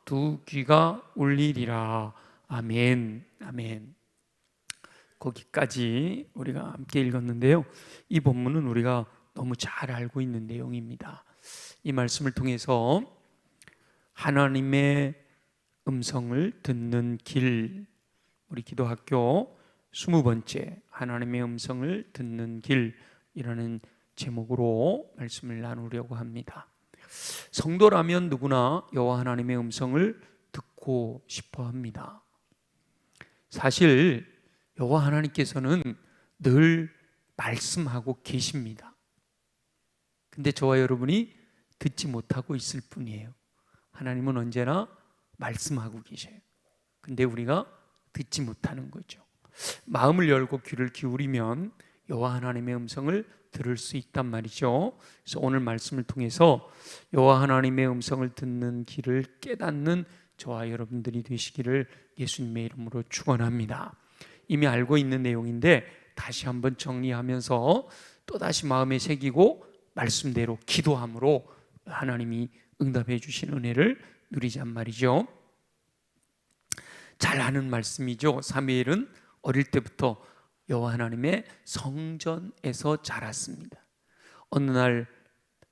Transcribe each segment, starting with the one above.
두 귀가 울리리라. 아멘. 아멘. 거기까지 우리가 함께 읽었는데요, 이 본문은 우리가 너무 잘 알고 있는 내용입니다. 이 말씀을 통해서 하나님의 음성을 듣는 길, 우리 기도학교 20번째 하나님의 음성을 듣는 길이라는 제목으로 말씀을 나누려고 합니다. 성도라면 누구나 여호와 하나님의 음성을 듣고 싶어 합니다. 사실 여호와 하나님께서는 늘 말씀하고 계십니다. 근데 저와 여러분이 듣지 못하고 있을 뿐이에요. 하나님은 언제나 말씀하고 계셔요. 근데 우리가 듣지 못하는 거죠. 마음을 열고 귀를 기울이면 여호와 하나님의 음성을 들을 수 있단 말이죠. 그래서 오늘 말씀을 통해서 여호와 하나님의 음성을 듣는 길을 깨닫는 저와 여러분들이 되시기를 예수님의 이름으로 축원합니다. 이미 알고 있는 내용인데 다시 한번 정리하면서 또다시 마음에 새기고 말씀대로 기도함으로 하나님이 응답해 주신 은혜를 누리잔 말이죠. 잘 아는 말씀이죠. 사무엘은 어릴 때부터 여호와 하나님의 성전에서 자랐습니다. 어느 날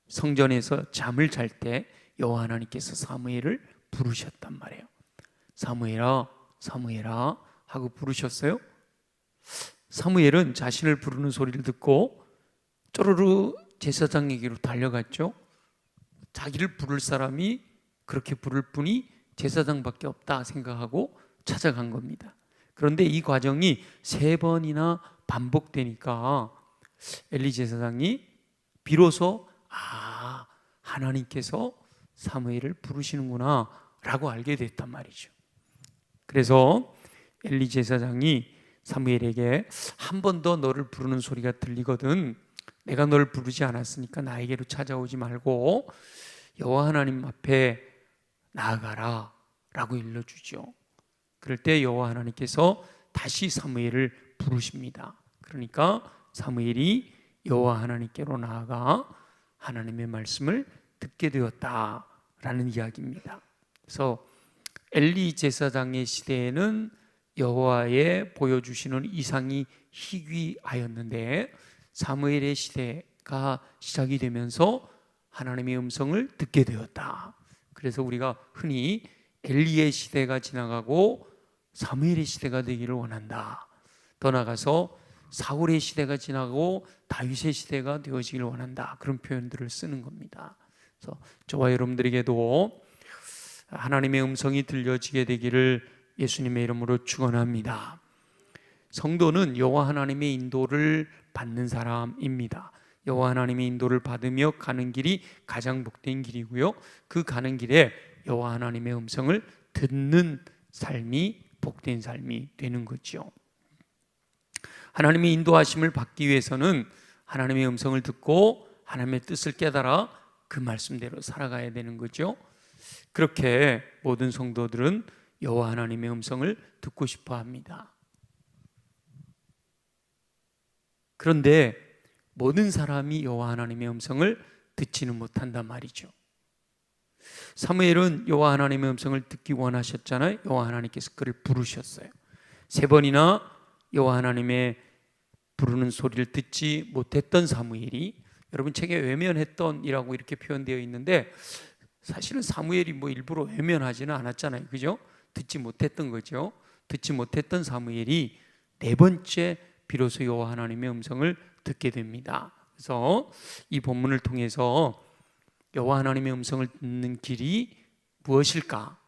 성전에서 잠을 잘 때 여호와 하나님께서 사무엘을 부르셨단 말이에요. 사무엘아, 사무엘아 하고 부르셨어요. 사무엘은 자신을 부르는 소리를 듣고 쪼르르 제사장에게로 달려갔죠. 자기를 부를 사람이 그렇게 부를 분이 제사장밖에 없다 생각하고 찾아간 겁니다. 그런데 이 과정이 3번이나 반복되니까 엘리 제사장이 비로소 하나님께서 사무엘을 부르시는구나 라고 알게 됐단 말이죠. 그래서 엘리 제사장이 사무엘에게 한 번 더 너를 부르는 소리가 들리거든 내가 너를 부르지 않았으니까 나에게로 찾아오지 말고 여호와 하나님 앞에 나아가라 라고 일러주죠. 그럴 때 여호와 하나님께서 다시 사무엘을 부르십니다. 그러니까 사무엘이 여호와 하나님께로 나아가 하나님의 말씀을 듣게 되었다라는 이야기입니다. 그래서 엘리 제사장의 시대에는 여호와의 보여주시는 이상이 희귀하였는데 사무엘의 시대가 시작이 되면서 하나님의 음성을 듣게 되었다. 그래서 우리가 흔히 엘리의 시대가 지나가고 사무엘의 시대가 되기를 원한다. 더 나아가서 사울의 시대가 지나고 다윗의 시대가 되어지기를 원한다. 그런 표현들을 쓰는 겁니다. 그래서 저와 여러분들에게도 하나님의 음성이 들려지게 되기를 예수님의 이름으로 축원합니다. 성도는 여호와 하나님의 인도를 받는 사람입니다. 여호와 하나님의 인도를 받으며 가는 길이 가장 복된 길이고요. 그 가는 길에 여호와 하나님의 음성을 듣는 삶이 복된 삶이 되는 거죠. 하나님의 인도하심을 받기 위해서는 하나님의 음성을 듣고 하나님의 뜻을 깨달아 그 말씀대로 살아가야 되는 거죠. 그렇게 모든 성도들은 여호와 하나님의 음성을 듣고 싶어 합니다. 그런데 모든 사람이 여호와 하나님의 음성을 듣지는 못한단 말이죠. 사무엘은 여호와 하나님의 음성을 듣기 원하셨잖아요. 여호와 하나님께서 그를 부르셨어요. 3번이나 여호와 하나님의 부르는 소리를 듣지 못했던 사무엘이, 여러분 책에 외면했던이라고 이렇게 표현되어 있는데 사실은 사무엘이 일부러 외면하지는 않았잖아요. 그죠? 듣지 못했던 거죠. 듣지 못했던 사무엘이 4번째 비로소 여호와 하나님의 음성을 듣게 됩니다. 그래서 이 본문을 통해서 여호와 하나님의 음성을 듣는 길이 무엇일까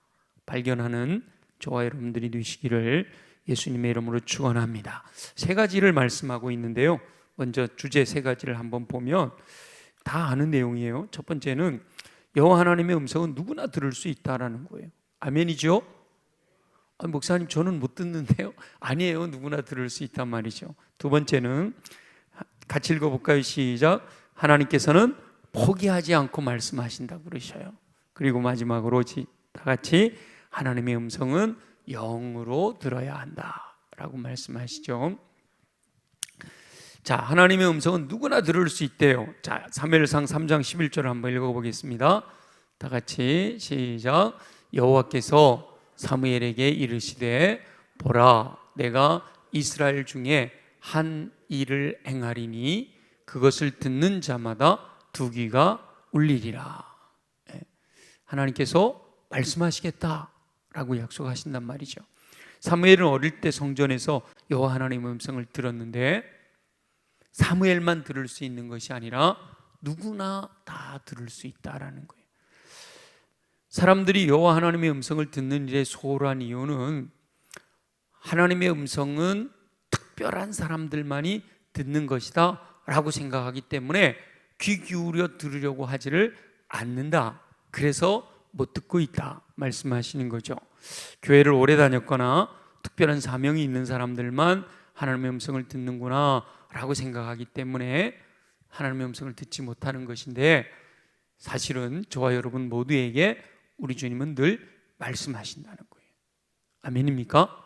발견하는 저와 여러분들이 되시기를 예수님의 이름으로 축원합니다. 3가지를 말씀하고 있는데요. 먼저 주제 3가지를 한번 보면 다 아는 내용이에요. 첫 번째는 여호와 하나님의 음성은 누구나 들을 수 있다라는 거예요. 아멘이죠? 목사님 저는 못 듣는데요. 아니에요. 누구나 들을 수 있단 말이죠. 두 번째는 같이 읽어볼까요? 시작. 하나님께서는 포기하지 않고 말씀하신다고 그러셔요. 그리고 마지막으로 다 같이 하나님의 음성은 영으로 들어야 한다라고 말씀하시죠. 자, 하나님의 음성은 누구나 들을 수 있대요. 자, 사무엘상 3장 11절을 한번 읽어보겠습니다. 다 같이 시작. 여호와께서 사무엘에게 이르시되 보라 내가 이스라엘 중에 한 일을 행하리니 그것을 듣는 자마다 두 귀가 울리리라. 하나님께서 말씀하시겠다라고 약속하신단 말이죠. 사무엘은 어릴 때 성전에서 여호와 하나님의 음성을 들었는데 사무엘만 들을 수 있는 것이 아니라 누구나 다 들을 수 있다라는 거예요. 사람들이 여호와 하나님의 음성을 듣는 일에 소홀한 이유는 하나님의 음성은 특별한 사람들만이 듣는 것이다 라고 생각하기 때문에 귀 기울여 들으려고 하지를 않는다. 그래서 못 듣고 있다 말씀하시는 거죠. 교회를 오래 다녔거나 특별한 사명이 있는 사람들만 하나님의 음성을 듣는구나 라고 생각하기 때문에 하나님의 음성을 듣지 못하는 것인데, 사실은 저와 여러분 모두에게 우리 주님은 늘 말씀하신다는 거예요. 아멘입니까?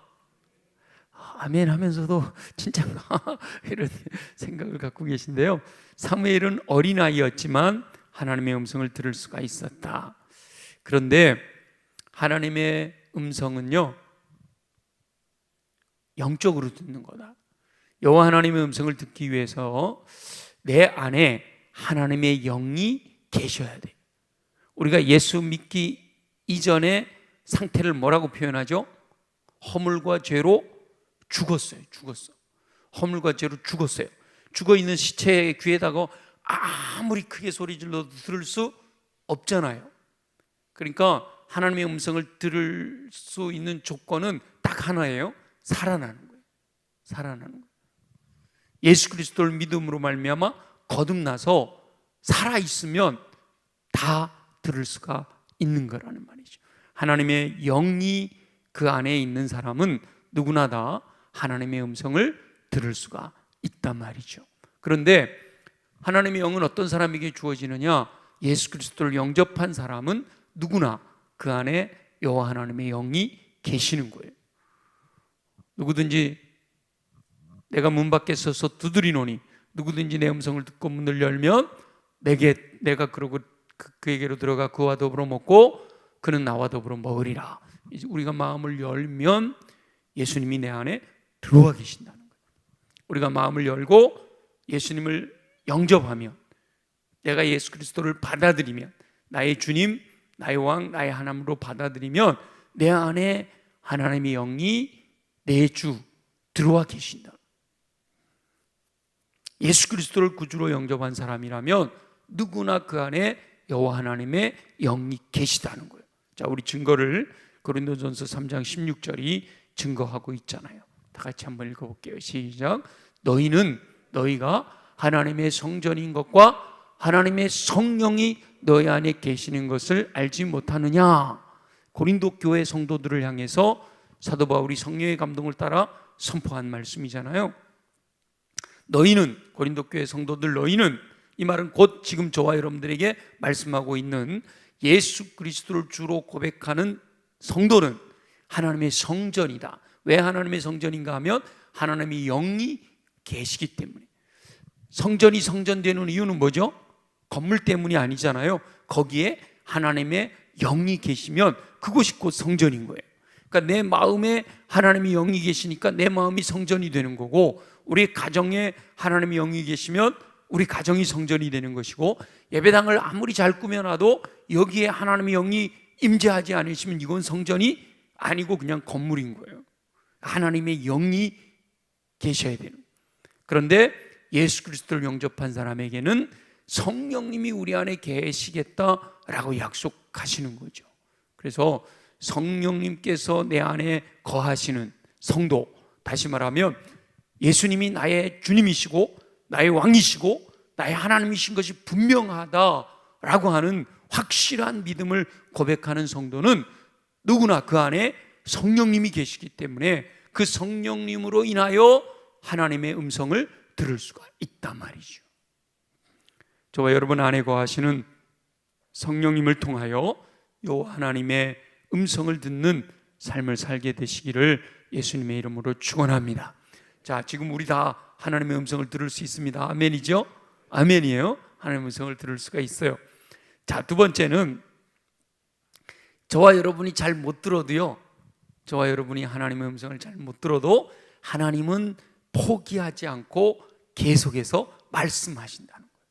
아멘 하면서도 진짠가 이런 생각을 갖고 계신데요. 사무엘은 어린아이였지만 하나님의 음성을 들을 수가 있었다. 그런데 하나님의 음성은요 영적으로 듣는 거다. 여호와 하나님의 음성을 듣기 위해서 내 안에 하나님의 영이 계셔야 돼. 우리가 예수 믿기 이전의 상태를 뭐라고 표현하죠? 허물과 죄로 죽었어요. 허물과 죄로 죽었어요. 죽어있는 시체의 귀에다가 아무리 크게 소리 질러도 들을 수 없잖아요. 그러니까 하나님의 음성을 들을 수 있는 조건은 딱 하나예요. 살아나는 거예요. 예수 그리스도를 믿음으로 말미암아 거듭나서 살아있으면 다 들을 수가 있는 거라는 말이죠. 하나님의 영이 그 안에 있는 사람은 누구나 다 하나님의 음성을 들을 수가 있단 말이죠. 그런데 하나님의 영은 어떤 사람에게 주어지느냐? 예수 그리스도를 영접한 사람은 누구나 그 안에 여호와 하나님의 영이 계시는 거예요. 누구든지 내가 문 밖에 서서 두드리노니 누구든지 내 음성을 듣고 문을 열면 내가 그러고 그에게로 들어가 그와 더불어 먹고 그는 나와 더불어 먹으리라. 이제 우리가 마음을 열면 예수님이 내 안에 들어와 계신다는 거예요. 우리가 마음을 열고 예수님을 영접하면, 내가 예수 그리스도를 받아들이면, 나의 주님, 나의 왕, 나의 하나님으로 받아들이면 내 안에 하나님의 영이 내 주 들어와 계신다. 예수 그리스도를 구주로 영접한 사람이라면 누구나 그 안에 여호와 하나님의 영이 계시다는 거예요. 자, 우리 증거를 고린도전서 3장 16절이 증거하고 있잖아요. 다 같이 한번 읽어볼게요. 시작. 너희가 하나님의 성전인 것과 하나님의 성령이 너희 안에 계시는 것을 알지 못하느냐? 고린도 교회 성도들을 향해서 사도 바울이 성령의 감동을 따라 선포한 말씀이잖아요. 너희는, 고린도 교회 성도들 너희는, 이 말은 곧 지금 저와 여러분들에게 말씀하고 있는 예수 그리스도를 주로 고백하는 성도는 하나님의 성전이다. 왜 하나님의 성전인가 하면 하나님의 영이 계시기 때문에. 성전이 성전되는 이유는 뭐죠? 건물 때문이 아니잖아요. 거기에 하나님의 영이 계시면 그곳이 곧 성전인 거예요. 그러니까 내 마음에 하나님의 영이 계시니까 내 마음이 성전이 되는 거고, 우리 가정에 하나님의 영이 계시면 우리 가정이 성전이 되는 것이고, 예배당을 아무리 잘 꾸며놔도 여기에 하나님의 영이 임재하지 않으시면 이건 성전이 아니고 그냥 건물인 거예요. 하나님의 영이 계셔야 되는. 그런데 예수 그리스도를 영접한 사람에게는 성령님이 우리 안에 계시겠다라고 약속하시는 거죠. 그래서 성령님께서 내 안에 거하시는 성도, 다시 말하면 예수님이 나의 주님이시고 나의 왕이시고 나의 하나님이신 것이 분명하다라고 하는 확실한 믿음을 고백하는 성도는 누구나 그 안에 성령님이 계시기 때문에 그 성령님으로 인하여 하나님의 음성을 들을 수가 있단 말이죠. 저와 여러분 안에 거하시는 성령님을 통하여 여호와 하나님의 음성을 듣는 삶을 살게 되시기를 예수님의 이름으로 축원합니다. 자, 지금 우리 다 하나님의 음성을 들을 수 있습니다. 아멘이죠? 아멘이에요. 하나님의 음성을 들을 수가 있어요. 자, 두 번째는 저와 여러분이 잘 못 들어도요, 저와 여러분이 하나님의 음성을 잘 못 들어도 하나님은 포기하지 않고 계속해서 말씀하신다는 거예요.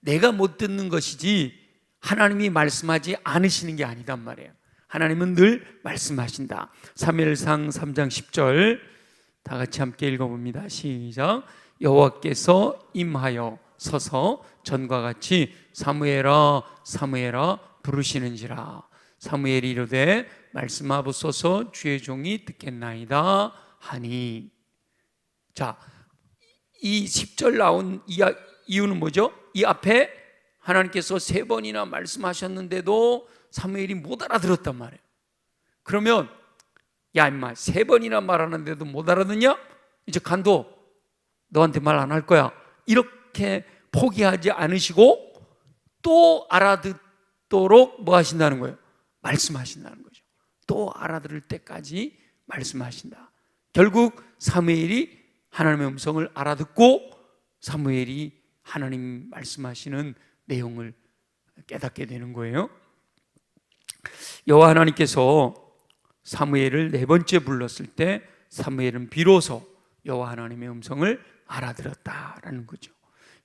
내가 못 듣는 것이지 하나님이 말씀하지 않으시는 게 아니단 말이에요. 하나님은 늘 말씀하신다. 사무엘상 3장 10절 다 같이 함께 읽어봅니다. 시작. 여호와께서 임하여 서서 전과 같이 사무엘아 사무엘아 부르시는지라. 사무엘이 이르되 말씀하옵소서 주의 종이 듣겠나이다 하니. 자, 이 10절 나온 이유는 뭐죠? 이 앞에 하나님께서 3번이나 말씀하셨는데도 사무엘이 못 알아들었단 말이에요. 그러면 야 임마 3번이나 말하는데도 못 알아듣냐? 이제 간도 너한테 말 안 할 거야. 이렇게 포기하지 않으시고 또 알아듣도록 뭐 하신다는 거예요? 말씀하신다는 거죠. 또 알아들을 때까지 말씀하신다. 결국 사무엘이 하나님의 음성을 알아듣고 사무엘이 하나님 말씀하시는 내용을 깨닫게 되는 거예요. 여호와 하나님께서 사무엘을 4번째 불렀을 때 사무엘은 비로소 여호와 하나님의 음성을 알아들었다라는 거죠.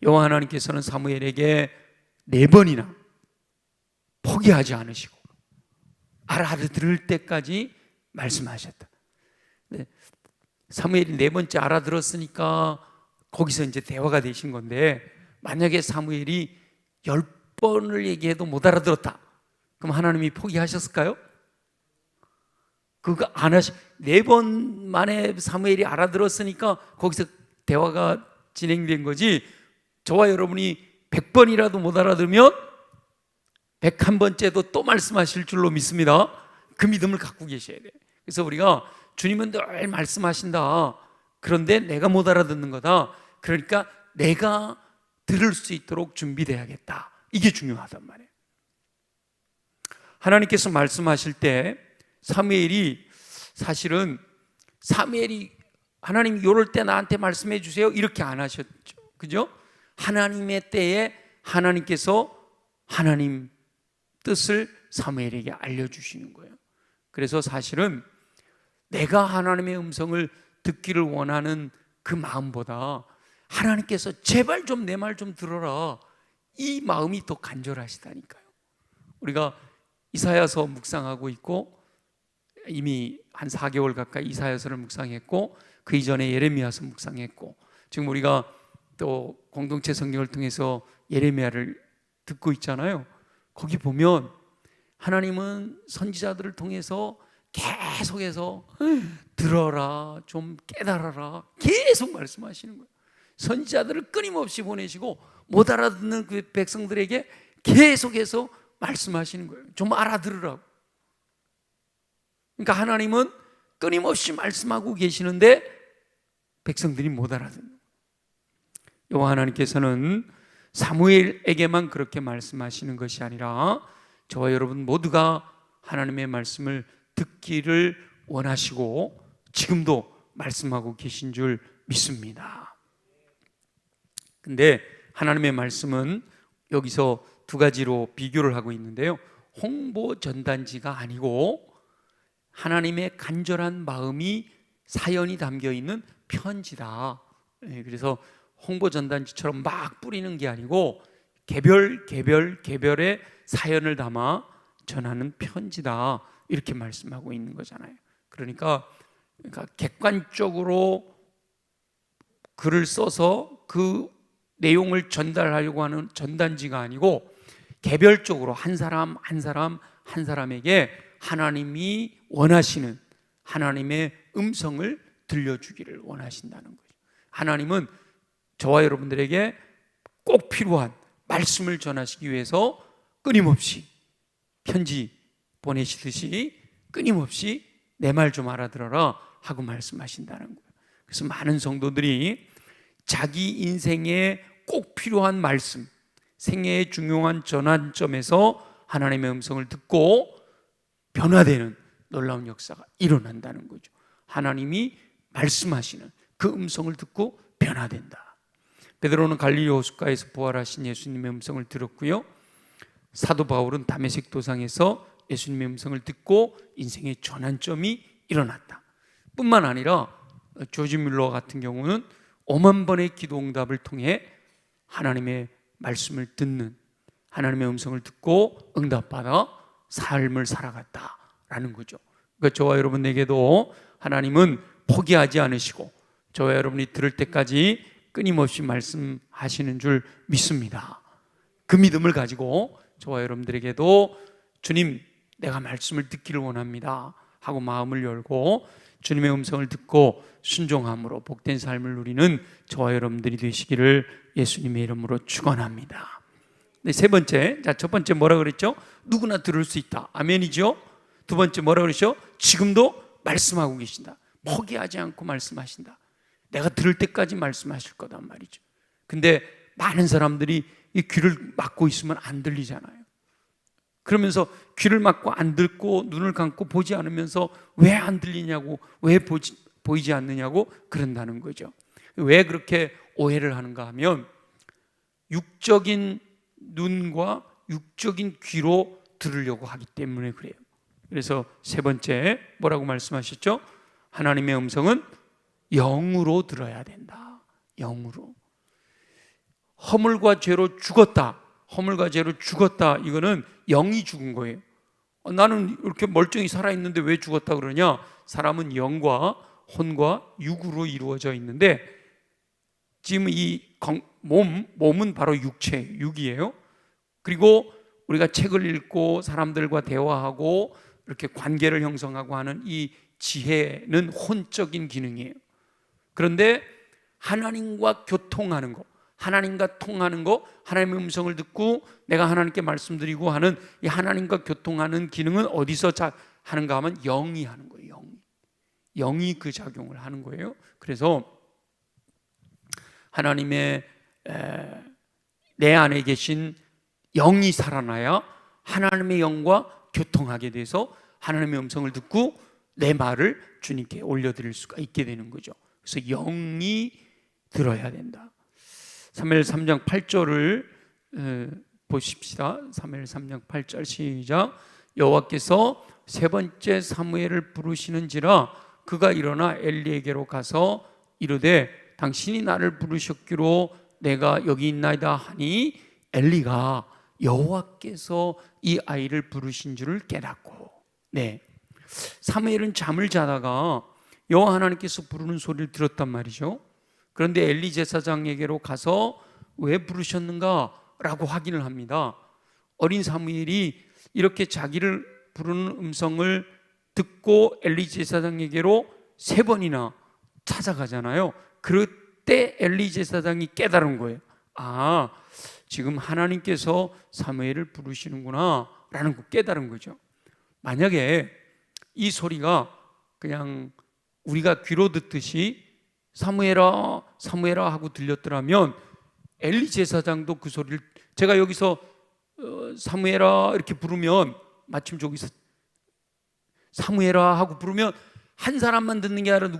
여호와 하나님께서는 사무엘에게 4번이나 포기하지 않으시고 알아들을 때까지 말씀하셨다. 사무엘이 4번째 알아들었으니까 거기서 이제 대화가 되신 건데, 만약에 사무엘이 10번을 얘기해도 못 알아들었다, 그럼 하나님이 포기하셨을까요? 그거 안 하시. 4번 만에 사무엘이 알아들었으니까 거기서 대화가 진행된 거지. 저와 여러분이 100번이라도 못 알아들으면 101번째도 또 말씀하실 줄로 믿습니다. 그 믿음을 갖고 계셔야 돼요. 그래서 우리가 주님은 늘 말씀하신다, 그런데 내가 못 알아듣는 거다, 그러니까 내가 들을 수 있도록 준비돼야겠다, 이게 중요하단 말이에요. 하나님께서 말씀하실 때 사무엘이 사실은 하나님 요럴 때 나한테 말씀해 주세요 이렇게 안 하셨죠. 그죠? 하나님의 때에 하나님께서 하나님 뜻을 사무엘에게 알려주시는 거예요. 그래서 사실은 내가 하나님의 음성을 듣기를 원하는 그 마음보다 하나님께서 제발 좀 내 말 좀 들어라, 이 마음이 더 간절하시다니까요. 우리가 이사야서 묵상하고 있고 이미 한 4개월 가까이 이사야서를 묵상했고 그 이전에 예레미야서 묵상했고 지금 우리가 또 공동체 성경을 통해서 예레미야를 듣고 있잖아요. 거기 보면 하나님은 선지자들을 통해서 계속해서 들어라, 좀 깨달아라, 계속 말씀하시는 거예요. 선지자들을 끊임없이 보내시고 못 알아듣는 그 백성들에게 계속해서 말씀하시는 거예요. 좀 알아들으라고. 그러니까 하나님은 끊임없이 말씀하고 계시는데 백성들이 못 알아듣는 거예요. 여호와 하나님께서는 사무엘에게만 그렇게 말씀하시는 것이 아니라 저와 여러분 모두가 하나님의 말씀을 듣기를 원하시고 지금도 말씀하고 계신 줄 믿습니다. 근데 하나님의 말씀은 여기서 2가지로 비교를 하고 있는데요, 홍보 전단지가 아니고 하나님의 간절한 마음이 사연이 담겨 있는 편지다. 그래서 홍보 전단지처럼 막 뿌리는 게 아니고 개별의 사연을 담아 전하는 편지다, 이렇게 말씀하고 있는 거잖아요. 그러니까 객관적으로 글을 써서 그 내용을 전달하려고 하는 전단지가 아니고 개별적으로 한 사람에게 하나님이 원하시는 하나님의 음성을 들려주기를 원하신다는 거죠. 하나님은 저와 여러분들에게 꼭 필요한 말씀을 전하시기 위해서 끊임없이 편지 보내시듯이 끊임없이 내 말 좀 알아들어라 하고 말씀하신다는 거예요. 그래서 많은 성도들이 자기 인생에 꼭 필요한 말씀, 생애의 중요한 전환점에서 하나님의 음성을 듣고 변화되는 놀라운 역사가 일어난다는 거죠. 하나님이 말씀하시는 그 음성을 듣고 변화된다. 베드로는 갈릴리 호숫가에서 부활하신 예수님의 음성을 들었고요, 사도 바울은 다메섹 도상에서 예수님의 음성을 듣고 인생의 전환점이 일어났다. 뿐만 아니라 조지 뮬러 같은 경우는 5만 번의 기도 응답을 통해 하나님의 말씀을 듣는, 하나님의 음성을 듣고 응답받아 삶을 살아갔다라는 거죠. 그러니까 저와 여러분에게도 하나님은 포기하지 않으시고 저와 여러분이 들을 때까지 끊임없이 말씀하시는 줄 믿습니다. 그 믿음을 가지고 저와 여러분들에게도 주님, 내가 말씀을 듣기를 원합니다 하고 마음을 열고 주님의 음성을 듣고 순종함으로 복된 삶을 누리는 저와 여러분들이 되시기를 예수님의 이름으로 축원합니다. 네, 세 번째, 첫 번째 뭐라 그랬죠? 누구나 들을 수 있다. 아멘이죠? 두 번째 뭐라 그랬죠? 지금도 말씀하고 계신다. 포기하지 않고 말씀하신다. 내가 들을 때까지 말씀하실 거단 말이죠. 근데 많은 사람들이 이 귀를 막고 있으면 안 들리잖아요. 그러면서 귀를 막고 안 듣고 눈을 감고 보지 않으면서 왜 안 들리냐고, 왜 보이지 않느냐고 그런다는 거죠. 왜 그렇게 오해를 하는가 하면 육적인 눈과 육적인 귀로 들으려고 하기 때문에 그래요. 그래서 세 번째 뭐라고 말씀하셨죠? 하나님의 음성은 영으로 들어야 된다. 영으로. 허물과 죄로 죽었다. 허물과 죄로 죽었다. 이거는 영이 죽은 거예요. 나는 이렇게 멀쩡히 살아있는데 왜 죽었다 그러냐? 사람은 영과 혼과 육으로 이루어져 있는데 지금 이 몸은 바로 육이에요. 그리고 우리가 책을 읽고 사람들과 대화하고 이렇게 관계를 형성하고 하는 이 지혜는 혼적인 기능이에요. 그런데 하나님과 교통하는 거, 하나님과 통하는 거, 하나님의 음성을 듣고 내가 하나님께 말씀드리고 하는 이 하나님과 교통하는 기능은 어디서 하는가 하면 영이 하는 거예요. 영이 그 작용을 하는 거예요. 그래서 하나님의 내 안에 계신 영이 살아나야 하나님의 영과 교통하게 돼서 하나님의 음성을 듣고 내 말을 주님께 올려드릴 수가 있게 되는 거죠. 그래서 영이 들어야 된다. 사무엘 3장 8절을 보십시다. 사무엘 3장 8절 시작. 여호와께서 세 번째 사무엘을 부르시는지라 그가 일어나 엘리에게로 가서 이르되 당신이 나를 부르셨기로 내가 여기 있나이다 하니 엘리가 여호와께서 이 아이를 부르신 줄을 깨닫고, 네, 사무엘은 잠을 자다가 여호와 하나님께서 부르는 소리를 들었단 말이죠. 그런데 엘리 제사장에게로 가서 왜 부르셨는가 라고 확인을 합니다. 어린 사무엘이 이렇게 자기를 부르는 음성을 듣고 엘리 제사장에게로 3번이나 찾아가잖아요. 그때 엘리 제사장이 깨달은 거예요. 아, 지금 하나님께서 사무엘을 부르시는구나 라는 거 깨달은 거죠. 만약에 이 소리가 그냥 우리가 귀로 듣듯이 사무엘아 사무엘아 하고 들렸더라면 엘리 제사장도 그 소리를, 제가 여기서 사무엘아 이렇게 부르면, 마침 저기서 사무엘아 하고 부르면 한 사람만 듣는 게 아니라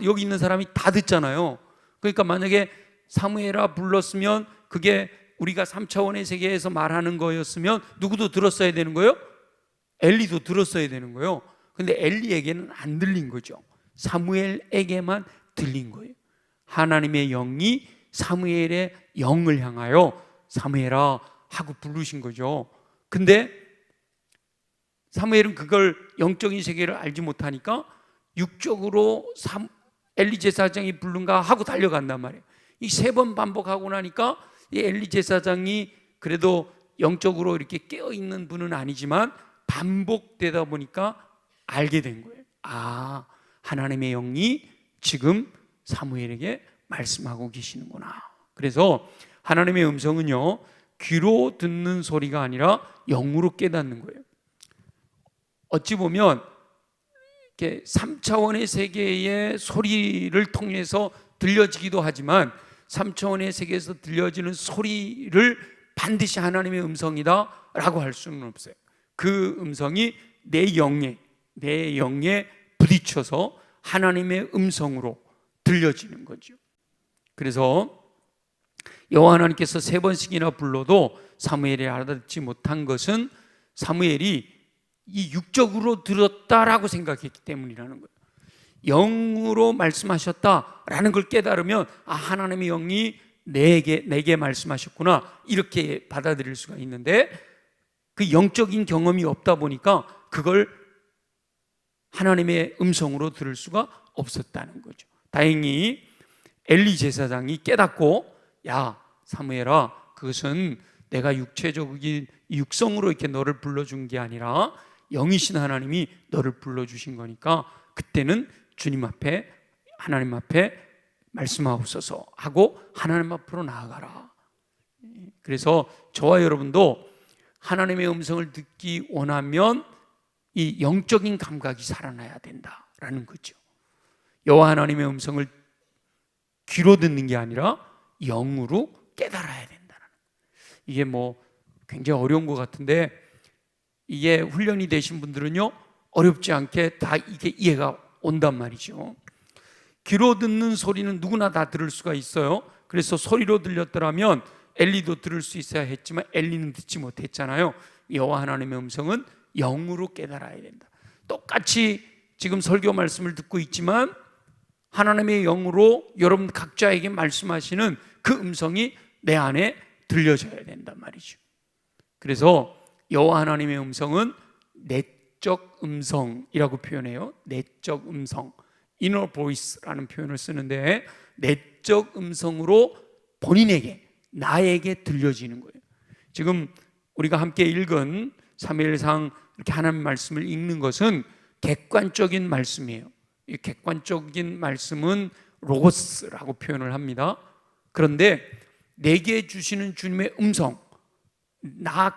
여기 있는 사람이 다 듣잖아요. 그러니까 만약에 사무엘아 불렀으면 그게 우리가 3차원의 세계에서 말하는 거였으면 누구도 들었어야 되는 거예요? 엘리도 들었어야 되는 거예요. 근데 엘리에게는 안 들린 거죠. 사무엘에게만 들린 거예요. 하나님의 영이 사무엘의 영을 향하여 사무엘아 하고 부르신 거죠. 근데 사무엘은 그걸 영적인 세계를 알지 못하니까 육적으로 엘리 제사장이 부른가 하고 달려간단 말이에요. 이 3번 반복하고 나니까 이 엘리 제사장이 그래도 영적으로 이렇게 깨어있는 분은 아니지만 반복되다 보니까 알게 된 거예요. 아, 하나님의 영이 지금 사무엘에게 말씀하고 계시는구나. 그래서 하나님의 음성은요, 귀로 듣는 소리가 아니라 영으로 깨닫는 거예요. 어찌 보면 이렇게 3차원의 세계의 소리를 통해서 들려지기도 하지만 3차원의 세계에서 들려지는 소리를 반드시 하나님의 음성이다 라고 할 수는 없어요. 그 음성이 내 영에 부딪혀서 하나님의 음성으로 들려지는 거죠. 그래서 여호와 하나님께서 3번씩이나 불러도 사무엘이 알아듣지 못한 것은 사무엘이 이 육적으로 들었다라고 생각했기 때문이라는 거예요. 영으로 말씀하셨다라는 걸 깨달으면 하나님의 영이 내게 말씀하셨구나 이렇게 받아들일 수가 있는데, 그 영적인 경험이 없다 보니까 그걸 하나님의 음성으로 들을 수가 없었다는 거죠. 다행히 엘리 제사장이 깨닫고, 야 사무엘아, 그것은 내가 육체적인 육성으로 이렇게 너를 불러준 게 아니라 영이신 하나님이 너를 불러주신 거니까 그때는 주님 앞에, 하나님 앞에 말씀하옵소서 하고 하나님 앞으로 나아가라. 그래서 저와 여러분도 하나님의 음성을 듣기 원하면 이 영적인 감각이 살아나야 된다라는 거죠. 여호와 하나님의 음성을 귀로 듣는 게 아니라 영으로 깨달아야 된다는 거예요. 이게 굉장히 어려운 것 같은데, 이게 훈련이 되신 분들은요 어렵지 않게 다 이게 이해가 온단 말이죠. 귀로 듣는 소리는 누구나 다 들을 수가 있어요. 그래서 소리로 들렸더라면 엘리도 들을 수 있어야 했지만 엘리는 듣지 못했잖아요. 여호와 하나님의 음성은 영으로 깨달아야 된다. 똑같이 지금 설교 말씀을 듣고 있지만 하나님의 영으로 여러분 각자에게 말씀하시는 그 음성이 내 안에 들려져야 된단 말이죠. 그래서 여호와 하나님의 음성은 내적 음성이라고 표현해요. 내적 음성, inner voice라는 표현을 쓰는데, 내적 음성으로 본인에게, 나에게 들려지는 거예요. 지금 우리가 함께 읽은 사무엘상 이렇게 하나님 말씀을 읽는 것은 객관적인 말씀이에요. 이 객관적인 말씀은 로고스라고 표현을 합니다. 그런데 내게 주시는 주님의 음성, 나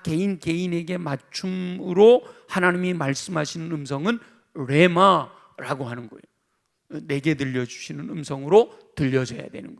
개인에게 맞춤으로 하나님이 말씀하시는 음성은 레마라고 하는 거예요. 내게 들려주시는 음성으로 들려져야 되는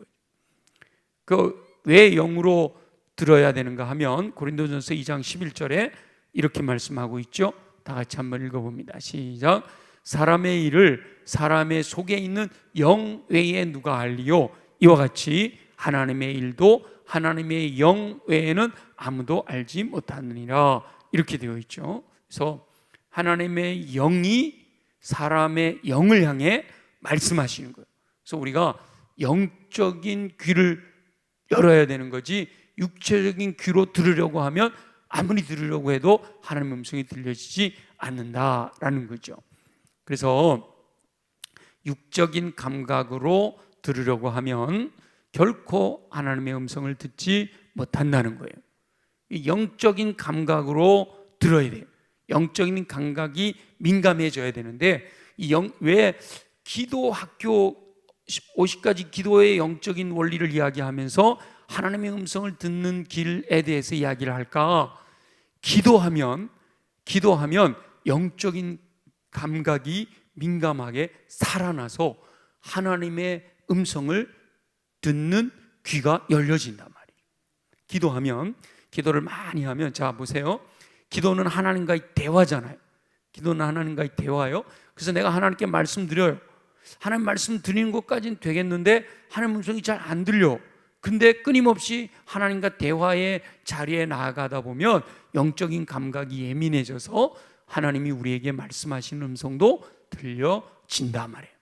거예요. 왜 영으로 들어야 되는가 하면 고린도전서 2장 11절에 이렇게 말씀하고 있죠. 다 같이 한번 읽어봅니다. 시작. 사람의 일을 사람의 속에 있는 영 외에 누가 알리요? 이와 같이 하나님의 일도 하나님의 영 외에는 아무도 알지 못하느니라. 이렇게 되어 있죠. 그래서 하나님의 영이 사람의 영을 향해 말씀하시는 거예요. 그래서 우리가 영적인 귀를 열어야 되는 거지, 육체적인 귀로 들으려고 하면 아무리 들으려고 해도 하나님의 음성이 들려지지 않는다라는 거죠. 그래서 육적인 감각으로 들으려고 하면 결코 하나님의 음성을 듣지 못한다는 거예요. 영적인 감각으로 들어야 돼요. 영적인 감각이 민감해져야 되는데, 왜 기도 학교 50가지 기도의 영적인 원리를 이야기하면서 하나님의 음성을 듣는 길에 대해서 이야기를 할까? 기도하면 영적인 감각이 민감하게 살아나서 하나님의 음성을 듣는 귀가 열려진단 말이에요. 기도를 많이 하면, 자 보세요, 기도는 하나님과의 대화잖아요. 기도는 하나님과의 대화요. 그래서 내가 하나님께 말씀드려요. 하나님 말씀 드리는 것까지는 되겠는데 하나님 음성이 잘 안 들려. 근데 끊임없이 하나님과 대화의 자리에 나아가다 보면 영적인 감각이 예민해져서 하나님이 우리에게 말씀하시는 음성도 들려진단 말이에요.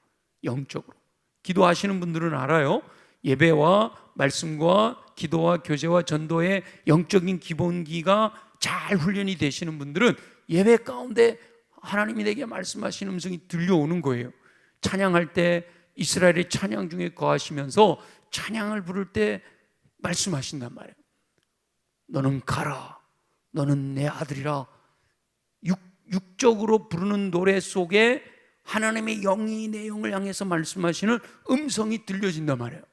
영적으로. 기도하시는 분들은 알아요. 예배와 말씀과 기도와 교제와 전도의 영적인 기본기가 잘 훈련이 되시는 분들은 예배 가운데 하나님이 내게 말씀하시는 음성이 들려오는 거예요. 찬양할 때 이스라엘의 찬양 중에 거하시면서 찬양을 부를 때 말씀하신단 말이에요. 너는 가라, 너는 내 아들이라. 육적으로 부르는 노래 속에 하나님의 영이 내 영을 향해서 말씀하시는 음성이 들려진단 말이에요.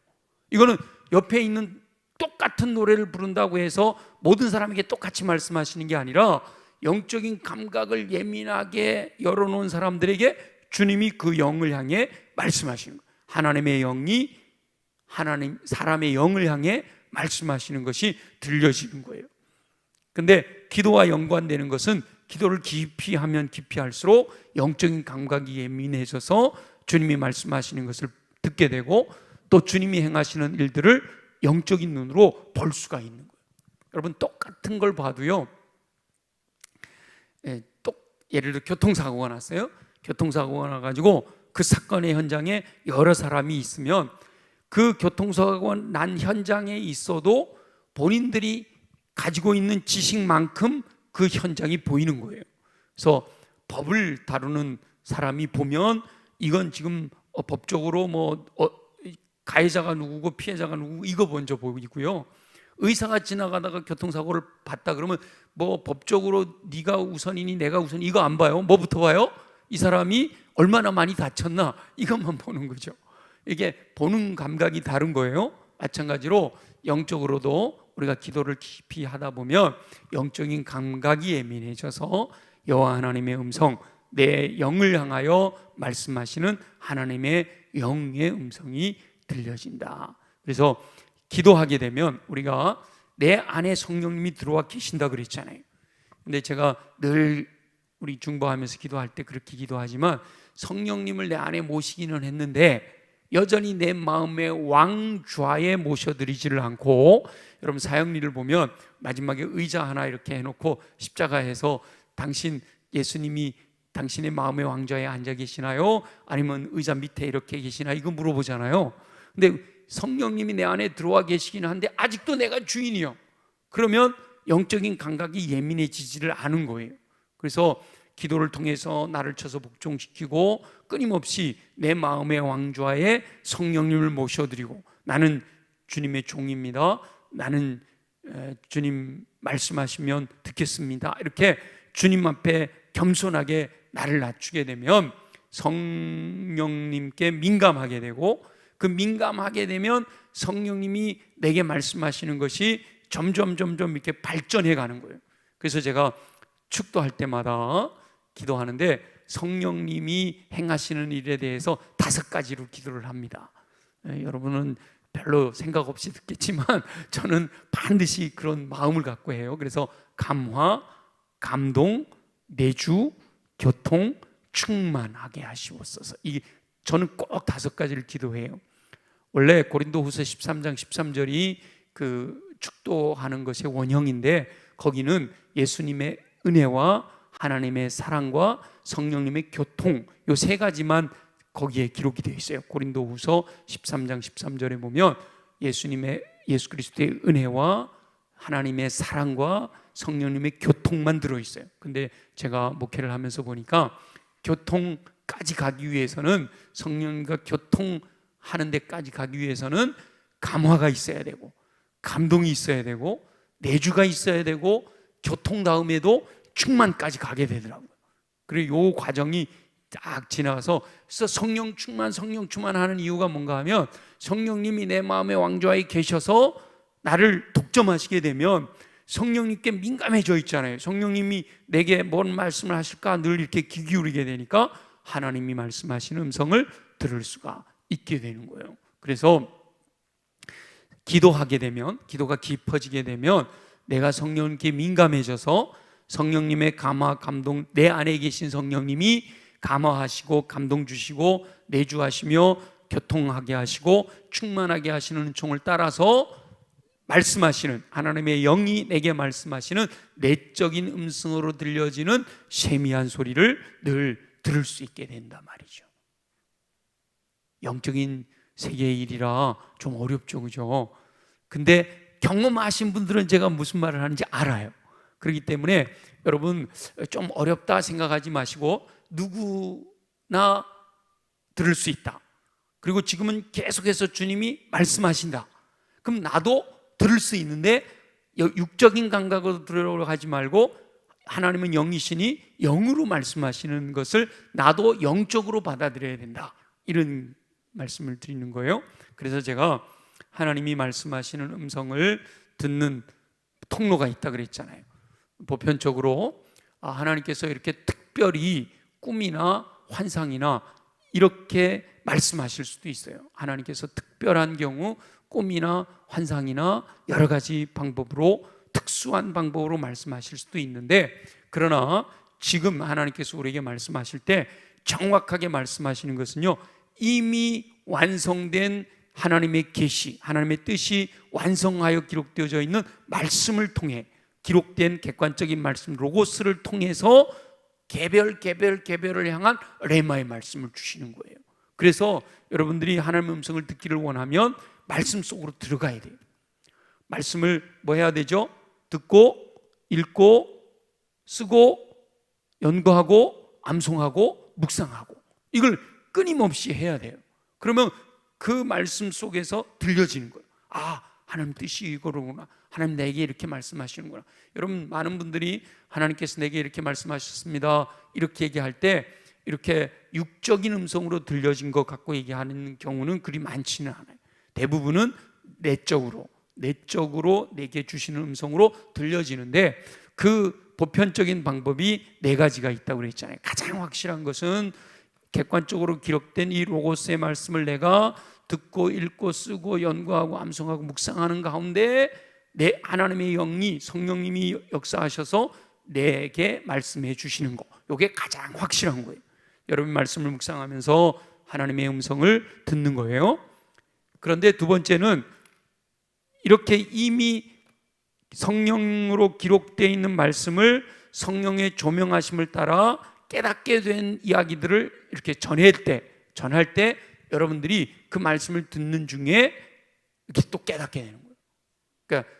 이거는 옆에 있는 똑같은 노래를 부른다고 해서 모든 사람에게 똑같이 말씀하시는 게 아니라 영적인 감각을 예민하게 열어놓은 사람들에게 주님이 그 영을 향해 말씀하시는 거예요. 하나님의 영이 사람의 영을 향해 말씀하시는 것이 들려지는 거예요. 근데 기도와 연관되는 것은 기도를 깊이 하면 깊이 할수록 영적인 감각이 예민해져서 주님이 말씀하시는 것을 듣게 되고 또 주님이 행하시는 일들을 영적인 눈으로 볼 수가 있는 거예요. 여러분 똑같은 걸 봐도요, 예를 들어 교통사고가 났어요. 교통사고가 나가지고 그 사건의 현장에 여러 사람이 있으면 그 교통사고가 난 현장에 있어도 본인들이 가지고 있는 지식만큼 그 현장이 보이는 거예요. 그래서 법을 다루는 사람이 보면 이건 지금 법적으로 가해자가 누구고 피해자가 누구고 이거 먼저 보이고요. 의사가 지나가다가 교통사고를 봤다 그러면 법적으로 네가 우선이니 내가 우선이 이거 안 봐요. 뭐부터 봐요? 이 사람이 얼마나 많이 다쳤나 이것만 보는 거죠. 이게 보는 감각이 다른 거예요. 마찬가지로 영적으로도 우리가 기도를 깊이 하다 보면 영적인 감각이 예민해져서 여호와 하나님의 음성, 내 영을 향하여 말씀하시는 하나님의 영의 음성이 들려진다. 그래서 기도하게 되면 우리가 내 안에 성령님이 들어와 계신다 그랬잖아요. 근데 제가 늘 우리 중보하면서 기도할 때 그렇게 기도하지만 성령님을 내 안에 모시기는 했는데 여전히 내 마음의 왕좌에 모셔드리지를 않고, 여러분 사형리를 보면 마지막에 의자 하나 이렇게 해놓고 십자가에서 당신 예수님이 당신의 마음의 왕좌에 앉아 계시나요? 아니면 의자 밑에 이렇게 계시나? 이거 물어보잖아요. 근데 성령님이 내 안에 들어와 계시긴 한데 아직도 내가 주인이요. 그러면 영적인 감각이 예민해지지를 않은 거예요. 그래서 기도를 통해서 나를 쳐서 복종시키고 끊임없이 내 마음의 왕좌에 성령님을 모셔드리고, 나는 주님의 종입니다. 나는 주님 말씀하시면 듣겠습니다. 이렇게 주님 앞에 겸손하게 나를 낮추게 되면 성령님께 민감하게 되고, 그 민감하게 되면 성령님이 내게 말씀하시는 것이 점점 이렇게 발전해 가는 거예요. 그래서 제가 축도할 때마다 기도하는데 성령님이 행하시는 일에 대해서 5가지로 기도를 합니다. 여러분은 별로 생각 없이 듣겠지만 저는 반드시 그런 마음을 갖고 해요. 그래서 감화, 감동, 내주, 교통, 충만하게 하시옵소서. 저는 꼭 5가지를 기도해요. 원래 고린도후서 13장 13절이 그 축도하는 것의 원형인데 거기는 예수님의 은혜와 하나님의 사랑과 성령님의 교통, 요 3가지만 거기에 기록이 되어 있어요. 고린도후서 13장 13절에 보면 예수 그리스도의 은혜와 하나님의 사랑과 성령님의 교통만 들어있어요. 근데 제가 목회를 하면서 보니까 교통까지 가기 위해서는, 성령과 교통하는 데까지 가기 위해서는 감화가 있어야 되고, 감동이 있어야 되고, 내주가 있어야 되고, 교통 다음에도 충만까지 가게 되더라고요. 그리고 이 과정이 딱 지나가서 성령 충만 하는 이유가 뭔가 하면 성령님이 내 마음의 왕좌에 계셔서 나를 독점하시게 되면 성령님께 민감해져 있잖아요. 성령님이 내게 뭔 말씀을 하실까 늘 이렇게 귀 기울이게 되니까 하나님이 말씀하시는 음성을 들을 수가 있게 되는 거예요. 그래서 기도하게 되면, 기도가 깊어지게 되면 내가 성령님께 민감해져서 성령님의 감화, 감동, 내 안에 계신 성령님이 감화하시고 감동 주시고 내주하시며 교통하게 하시고 충만하게 하시는 은총을 따라서 말씀하시는, 하나님의 영이 내게 말씀하시는 내적인 음성으로 들려지는 세미한 소리를 늘 들을 수 있게 된단 말이죠. 영적인 세계의 일이라 좀 어렵죠, 그죠? 근데 경험하신 분들은 제가 무슨 말을 하는지 알아요. 그렇기 때문에 여러분 좀 어렵다 생각하지 마시고 누구나 들을 수 있다. 그리고 지금은 계속해서 주님이 말씀하신다. 그럼 나도 들을 수 있는데 육적인 감각으로 들으려고 하지 말고 하나님은 영이시니 영으로 말씀하시는 것을 나도 영적으로 받아들여야 된다. 이런 말씀을 드리는 거예요. 그래서 제가 하나님이 말씀하시는 음성을 듣는 통로가 있다 그랬잖아요. 보편적으로 하나님께서 이렇게 특별히 꿈이나 환상이나 이렇게 말씀하실 수도 있어요. 하나님께서 특별한 경우 꿈이나 환상이나 여러 가지 방법으로, 특수한 방법으로 말씀하실 수도 있는데, 그러나 지금 하나님께서 우리에게 말씀하실 때 정확하게 말씀하시는 것은요, 이미 완성된 하나님의 계시, 하나님의 뜻이 완성하여 기록되어져 있는 말씀을 통해, 기록된 객관적인 말씀 로고스를 통해서 개별을 향한 레마의 말씀을 주시는 거예요. 그래서 여러분들이 하나님의 음성을 듣기를 원하면 말씀 속으로 들어가야 돼요. 말씀을 뭐 해야 되죠? 듣고, 읽고, 쓰고, 연구하고, 암송하고, 묵상하고, 이걸 끊임없이 해야 돼요. 그러면 그 말씀 속에서 들려지는 거예요. 아, 하나님 뜻이 이거로구나. 하나님 내게 이렇게 말씀하시는구나. 여러분, 많은 분들이 하나님께서 내게 이렇게 말씀하셨습니다, 이렇게 얘기할 때 이렇게 육적인 음성으로 들려진 것 갖고 얘기하는 경우는 그리 많지는 않아요. 대부분은 내적으로 내게 주시는 음성으로 들려지는데, 그 보편적인 방법이 4가지가 있다고 그랬잖아요. 가장 확실한 것은 객관적으로 기록된 이 로고스의 말씀을 내가 듣고 읽고 쓰고 연구하고 암송하고 묵상하는 가운데 내 하나님의 영이, 성령님이 역사하셔서 내게 말씀해 주시는 거, 이게 가장 확실한 거예요. 여러분, 말씀을 묵상하면서 하나님의 음성을 듣는 거예요. 그런데 두 번째는 이렇게 이미 성령으로 기록되어 있는 말씀을 성령의 조명하심을 따라 깨닫게 된 이야기들을 이렇게 전할 때 여러분들이 그 말씀을 듣는 중에 이렇게 또 깨닫게 되는 거예요. 그러니까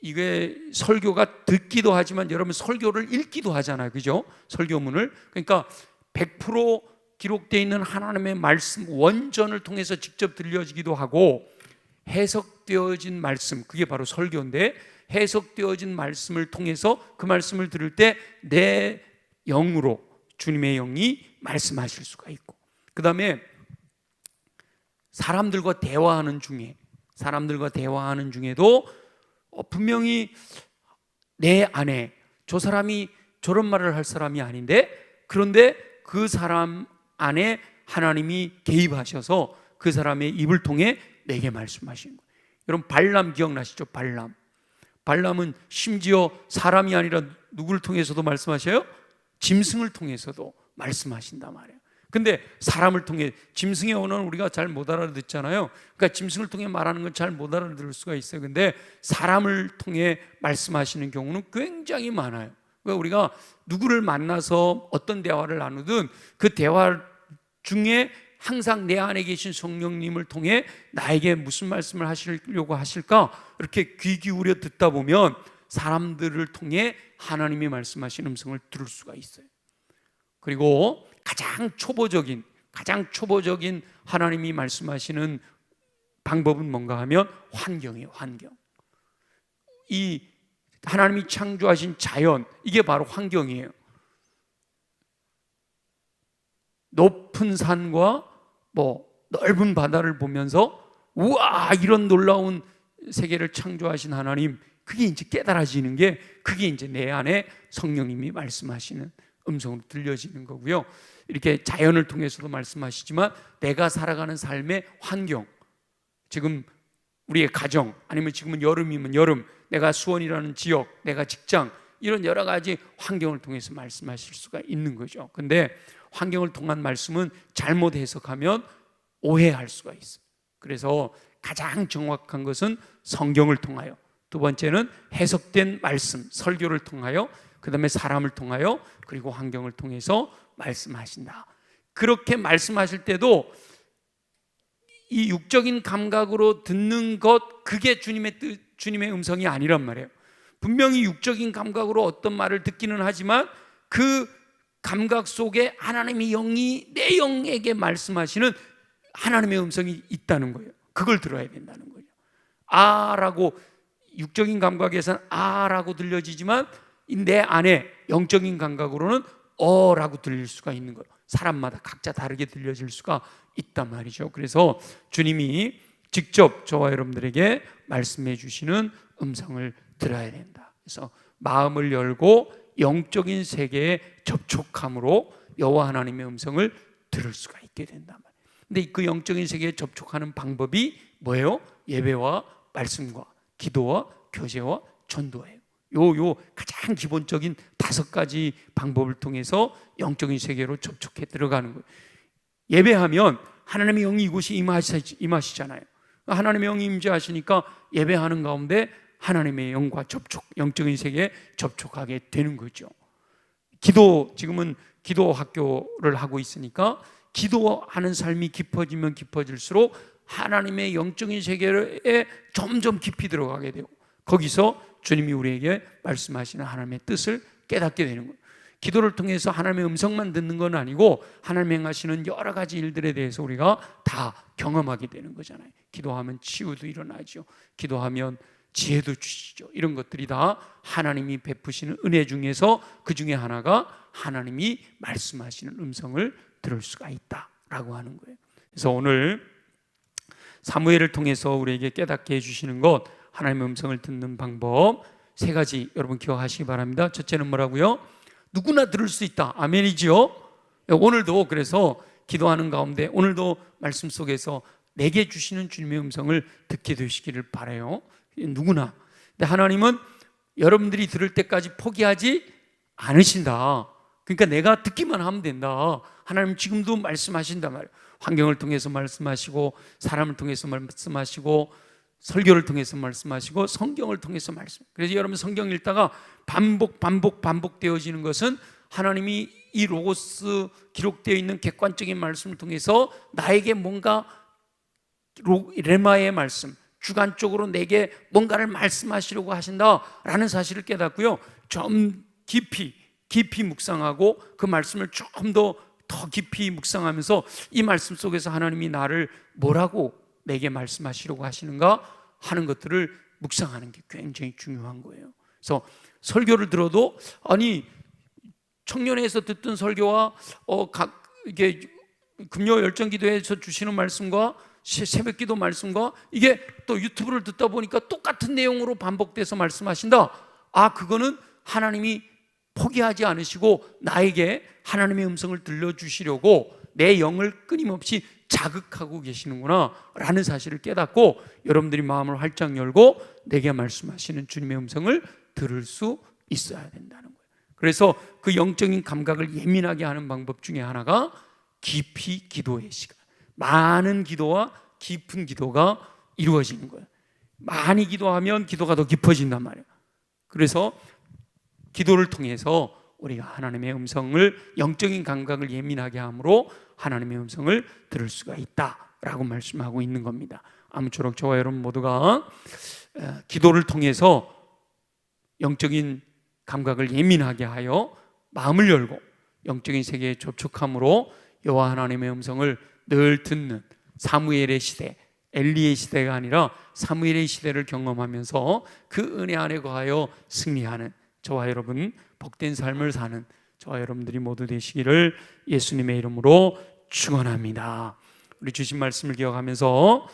이게 설교가 듣기도 하지만 여러분 설교를 읽기도 하잖아요, 그죠? 설교문을. 그러니까 100% 기록되어 있는 하나님의 말씀 원전을 통해서 직접 들려지기도 하고, 해석되어진 말씀, 그게 바로 설교인데, 해석되어진 말씀을 통해서 그 말씀을 들을 때 내 영으로 주님의 영이 말씀하실 수가 있고, 그 다음에 사람들과 대화하는 중에도 분명히 내 안에 저 사람이 저런 말을 할 사람이 아닌데, 그런데 그 사람 안에 하나님이 개입하셔서 그 사람의 입을 통해 내게 말씀하시는 거예요. 여러분, 발람 기억나시죠? 발람은 심지어 사람이 아니라 누구를 통해서도 말씀하셔요? 짐승을 통해서도 말씀하신단 말이에요. 근데 사람을 통해, 짐승의 언어는 우리가 잘 못 알아듣잖아요. 그러니까 짐승을 통해 말하는 건 잘 못 알아들을 수가 있어요. 근데 사람을 통해 말씀하시는 경우는 굉장히 많아요. 그러니까 우리가 누구를 만나서 어떤 대화를 나누든 그 대화 중에 항상 내 안에 계신 성령님을 통해 나에게 무슨 말씀을 하시려고 하실까, 이렇게 귀 기울여 듣다 보면 사람들을 통해 하나님이 말씀하신 음성을 들을 수가 있어요. 그리고 가장 초보적인 하나님이 말씀하시는 방법은 뭔가 하면 환경이에요. 환경. 이 하나님이 창조하신 자연, 이게 바로 환경이에요. 높은 산과 넓은 바다를 보면서 우와, 이런 놀라운 세계를 창조하신 하나님, 그게 이제 깨달아지는 게, 그게 이제 내 안에 성령님이 말씀하시는 음성으로 들려지는 거고요. 이렇게 자연을 통해서도 말씀하시지만 내가 살아가는 삶의 환경, 지금 우리의 가정, 아니면 지금은 여름이면 여름, 내가 수원이라는 지역, 내가 직장, 이런 여러 가지 환경을 통해서 말씀하실 수가 있는 거죠. 근데 환경을 통한 말씀은 잘못 해석하면 오해할 수가 있어요. 그래서 가장 정확한 것은 성경을 통하여, 두 번째는 해석된 말씀, 설교를 통하여, 그 다음에 사람을 통하여, 그리고 환경을 통해서 말씀하신다. 그렇게 말씀하실 때도 이 육적인 감각으로 듣는 것, 그게 주님의 뜻, 주님의 음성이 아니란 말이에요. 분명히 육적인 감각으로 어떤 말을 듣기는 하지만 그 감각 속에 하나님의 영이 내 영에게 말씀하시는 하나님의 음성이 있다는 거예요. 그걸 들어야 된다는 거예요. 아라고, 육적인 감각에서는 아라고 들려지지만 내 안에 영적인 감각으로는 어라고 들릴 수가 있는 거예요. 사람마다 각자 다르게 들려질 수가 있단 말이죠. 그래서 주님이 직접 저와 여러분들에게 말씀해 주시는 음성을 들어야 된다. 그래서 마음을 열고 영적인 세계에 접촉함으로 여호와 하나님의 음성을 들을 수가 있게 된단 말이에요. 근데 그 영적인 세계에 접촉하는 방법이 뭐예요? 예배와 말씀과 기도와 교제와 전도예요. 요 가장 기본적인 5가지 방법을 통해서 영적인 세계로 접촉해 들어가는 거예요. 예배하면 하나님의 영이 이곳에 임하시잖아요. 하나님의 영이 임재하시니까 예배하는 가운데 하나님의 영과 접촉, 영적인 세계에 접촉하게 되는 거죠. 지금은 기도 학교를 하고 있으니까 기도하는 삶이 깊어지면 깊어질수록 하나님의 영적인 세계에 점점 깊이 들어가게 되고, 거기서 주님이 우리에게 말씀하시는 하나님의 뜻을 깨닫게 되는 거예요. 기도를 통해서 하나님의 음성만 듣는 건 아니고 하나님이 행하시는 여러 가지 일들에 대해서 우리가 다 경험하게 되는 거잖아요. 기도하면 치유도 일어나죠. 기도하면 지혜도 주시죠. 이런 것들이 다 하나님이 베푸시는 은혜 중에서 그 중에 하나가 하나님이 말씀하시는 음성을 들을 수가 있다라고 하는 거예요. 그래서 오늘 사무엘을 통해서 우리에게 깨닫게 해주시는 것, 하나님의 음성을 듣는 방법 3가지 여러분 기억하시기 바랍니다. 첫째는 뭐라고요? 누구나 들을 수 있다. 아멘이지요? 오늘도 그래서 기도하는 가운데 오늘도 말씀 속에서 내게 주시는 주님의 음성을 듣게 되시기를 바라요. 누구나. 근데 하나님은 여러분들이 들을 때까지 포기하지 않으신다. 그러니까 내가 듣기만 하면 된다. 하나님 지금도 말씀하신단 말이에요. 환경을 통해서 말씀하시고, 사람을 통해서 말씀하시고, 설교를 통해서 말씀하시고, 성경을 통해서 말씀. 그래서 여러분 성경 읽다가 반복되어지는 것은 하나님이 이 로고스 기록되어 있는 객관적인 말씀을 통해서 나에게 뭔가 레마의 말씀, 주관적으로 내게 뭔가를 말씀하시려고 하신다라는 사실을 깨닫고요, 좀 깊이 묵상하고 그 말씀을 조금 더 깊이 묵상하면서 이 말씀 속에서 하나님이 나를 뭐라고 내게 말씀하시려고 하시는가 하는 것들을 묵상하는 게 굉장히 중요한 거예요. 그래서 설교를 들어도, 아니 청년회에서 듣던 설교와 이게 금요 열정기도에서 주시는 말씀과 새벽기도 말씀과 이게 또 유튜브를 듣다 보니까 똑같은 내용으로 반복돼서 말씀하신다. 그거는 하나님이 포기하지 않으시고 나에게 하나님의 음성을 들려주시려고 내 영을 끊임없이 자극하고 계시는구나 라는 사실을 깨닫고, 여러분들이 마음을 활짝 열고 내게 말씀하시는 주님의 음성을 들을 수 있어야 된다는 거예요. 그래서 그 영적인 감각을 예민하게 하는 방법 중에 하나가 깊이 기도의 시간, 많은 기도와 깊은 기도가 이루어지는 거예요. 많이 기도하면 기도가 더 깊어진단 말이에요. 그래서 기도를 통해서 우리가 하나님의 음성을, 영적인 감각을 예민하게 함으로 하나님의 음성을 들을 수가 있다라고 말씀하고 있는 겁니다. 아무쪼록 저와 여러분 모두가 기도를 통해서 영적인 감각을 예민하게 하여 마음을 열고 영적인 세계에 접촉함으로 여호와 하나님의 음성을 늘 듣는 사무엘의 시대, 엘리의 시대가 아니라 사무엘의 시대를 경험하면서 그 은혜 안에 거하여 승리하는 저와 여러분, 복된 삶을 사는 저와 여러분들이 모두 되시기를 예수님의 이름으로 축원합니다. 우리 주신 말씀을 기억하면서